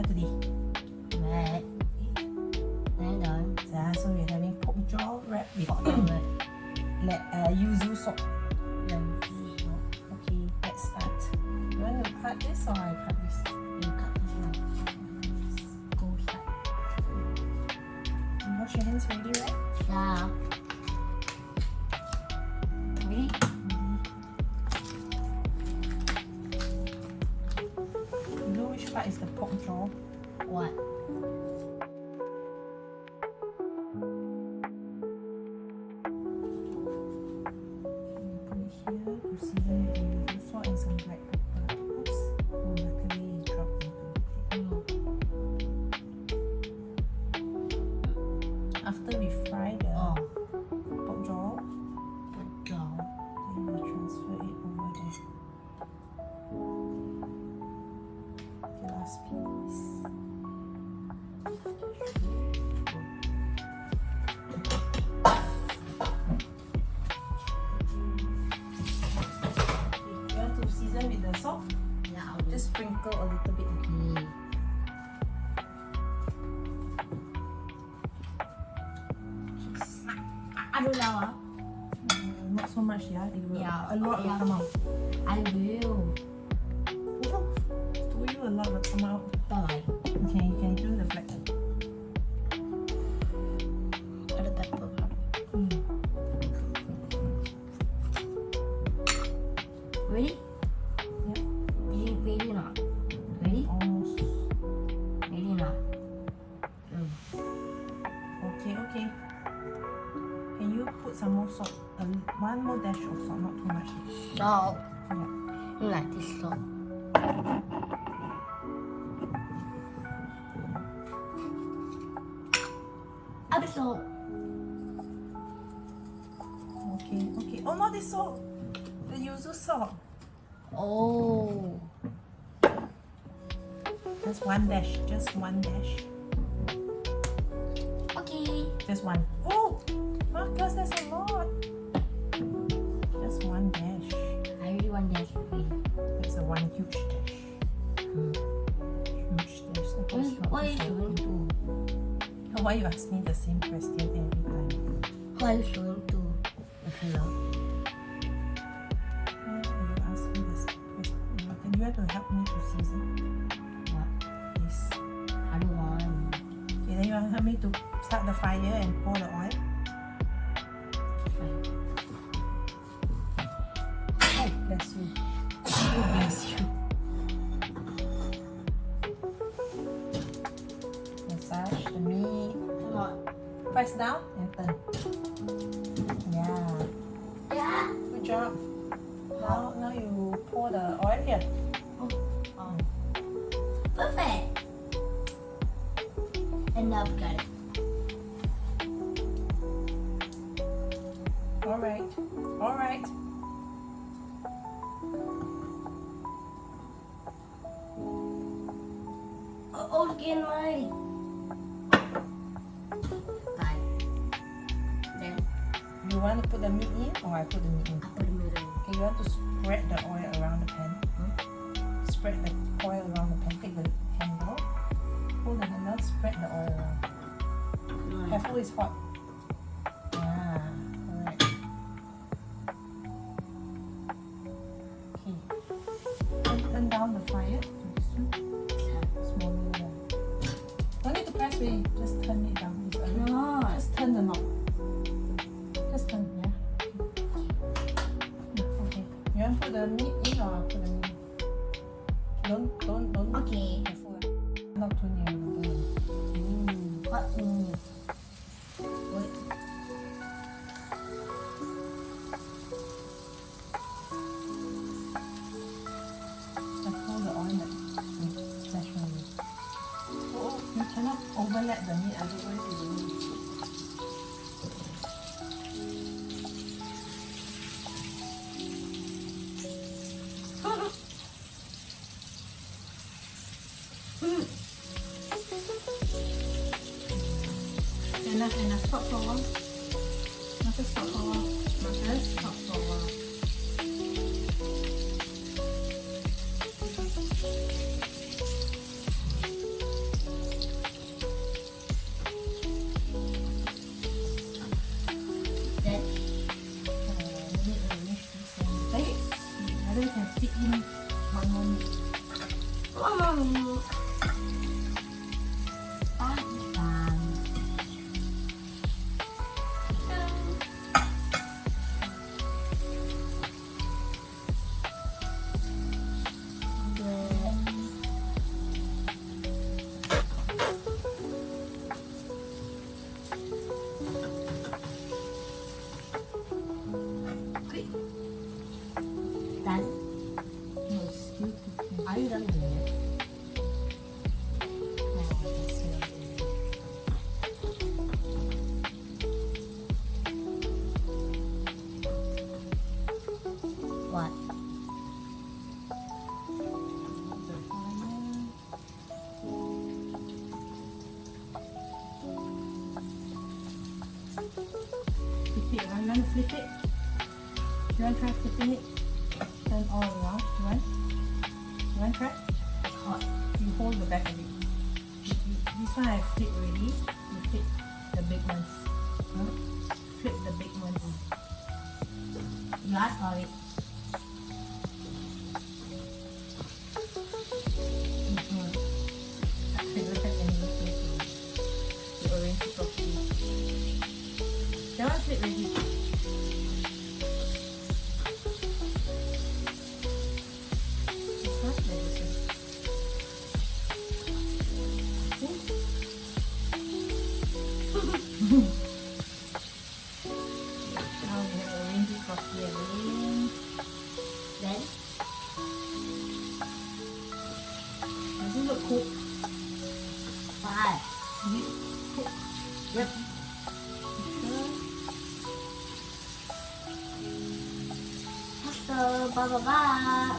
dinner today? Right. And done. So we're having pork jowl wrap with yuzu salt. Okay, let's start. You want to cut this or I cut this? You cut this one. Go start. You wash your hands already, right? Yeah. Ready? You know which part is the pork jaw? What? Put it here to season with the yuzu salt and some black pepper. Oops, luckily it dropped into it. After we fry the pork jaw, Pork jaw. then we transfer it over there. The last piece. You want to season with the salt? Yeah, I'll Just sprinkle a little bit. okay. I don't know. Not so much, yeah. It will, Yeah, a lot will yeah. come out. I will. To you, a lot will come out. Bye. Okay, you can do the black. Ada pepper. Ready? Yeah. Ready not? Ready? Almost. Ready not? Okay, okay. Can you put some more salt? One more dash of salt, not too much. Salt. Yeah. Like this salt. Other salt. Okay, okay. Oh, not this salt. The yuzu salt. Oh. Just one dash. Just one dash. Okay. Just one. Oh, Marcus, that's a lot. Just one dash. I really want that. That's a one huge dash. Huge dash. Okay, it's not What too is salty. going to? Why you ask me the same question every time? What is going to? The fellow. You ask me this question. You have to help me to season What? this. I don't want. Okay, then you want to help me to start the fire and pour the oil. Oh, bless you. Oh, bless you. Massage the meat. What? Press down and turn. Yeah. Yeah. Good job. Now you pour the oil here. Oh. Perfect. And now we got it. Alright. Alright. Oh, again, Mary. Bye. Then You want to put the meat in or I put the meat in? I put the middle. Okay, you want to spread the oil around the pan. Spread the oil around the pan. Take the handle. Pull the handle, spread the oil around. Careful, it's hot. Ah, alright. Okay. Turn down the fire to this one. Smaller one. Don't need to press really, just turn it down. It's a little- No. Just turn the knob. Just turn, yeah. Okay. You want to put the meat in or put the meat? Don't. Okay. Careful. Not too near. Not too near. What? Wait. Just hold the oil like splash on it. Oh, you cannot overlap the meat, otherwise it will need. Enough. Stop for a while. Marcus, stop for a while. Marcus, stop for a while. Done. No, it's still cooking. Are you done with it? Oh, that's lovely. What? The fire. Flip it, you want to flip it? You want to try flipping it? Turn all around. You want? You want to try? It's hot. You hold the back of it. This one I flip already. You flip the big ones. Flip the big ones. You asked for it. Look at and look at you arrange it properly. That one flip already. This one, then this one. Now we have arranged it properly again. Then, Does it look cooked? fine. Is it cooked? Yep. Sure. So, blah blah blah.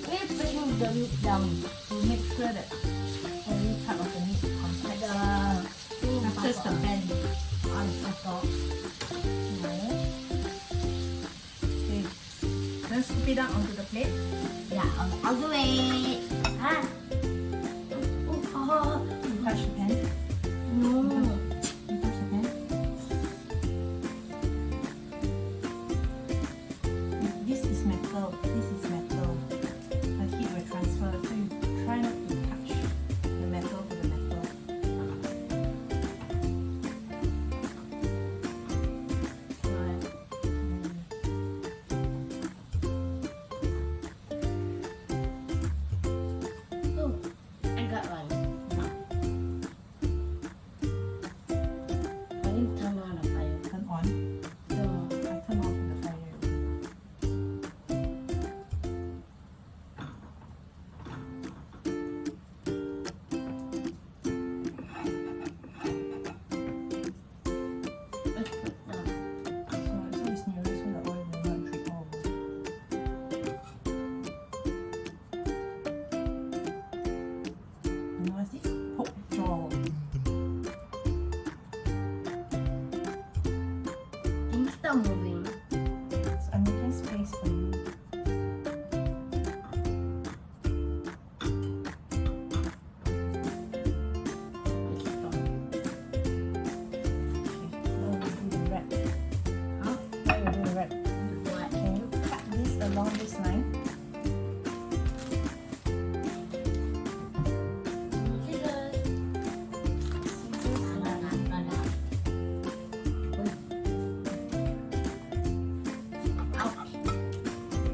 We're putting the meat down. To make sure that every part of the meat comes Like out. the Just the pan. on the top. No. Okay. Then scoop it out onto the plate. Yeah, I'll do it. Ah. Oh, You touch the pan. no. You touch the pan. This is metal. This is metal. The heat will transfer. So you try not to touch the metal to the metal. Oh, I got one. I need to turn on the fire. Turn on. No. I turn off the fire. Let's put down. So it's nearer so the oil will not drip all over. You know what's this? Pork jowl. Can you stop moving? So I'm making space for you. Let's stop. Okay, now we'll do the wrap. Huh? Now we'll do the wrap. What? Can you cut this along this line? Scissors. Scissors. Ouch.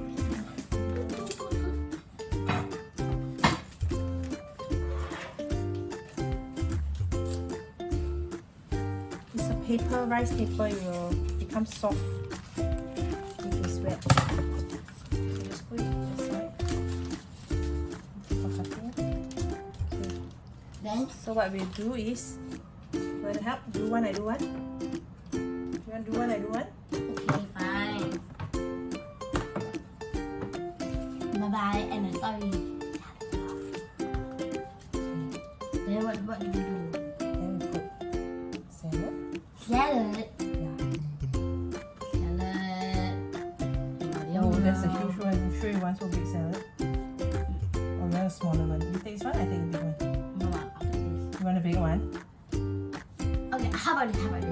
It's a paper, rice paper, it will become soft if it's wet. So just put it aside. For cutting. Okay. Then, So what we'll do is, you want to help? Do one, I do one. You want to do one, I do one? okay, fine. Bye bye, and I'm sorry. Then what do you do? Then we put salad. salad. Yeah. Salad. Oh, that's a huge one. You sure you want so big salad? Or you want a smaller one? You take this one? I take a big one. No, I'll do this. You want a bigger one? Okay, how about this? Okay.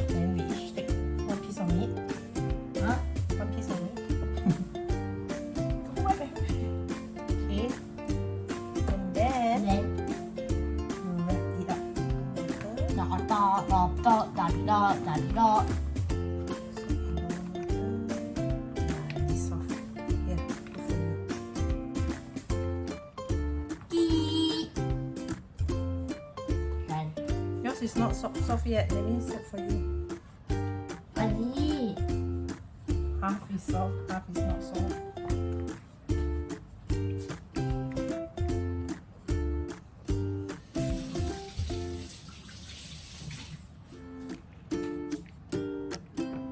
Then we each take one piece of meat. Huh? One piece of meat. Okay. And then And then, you wrap it up. Okay. da. Soft. Yeah, good for you. Done. Yours is not soft yet. Let me set for you. อันนี้ Half is soft, half is not soft.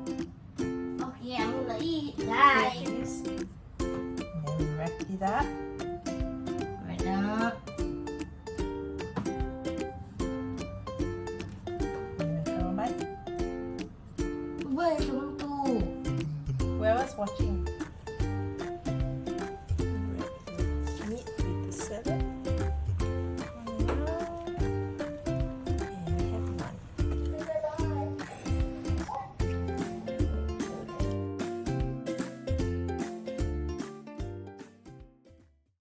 Okay, I'm gonna eat, Here guys. it is. And then we wrap it up. Right now. And then have a bite. Wait, don't do. Whoever's watching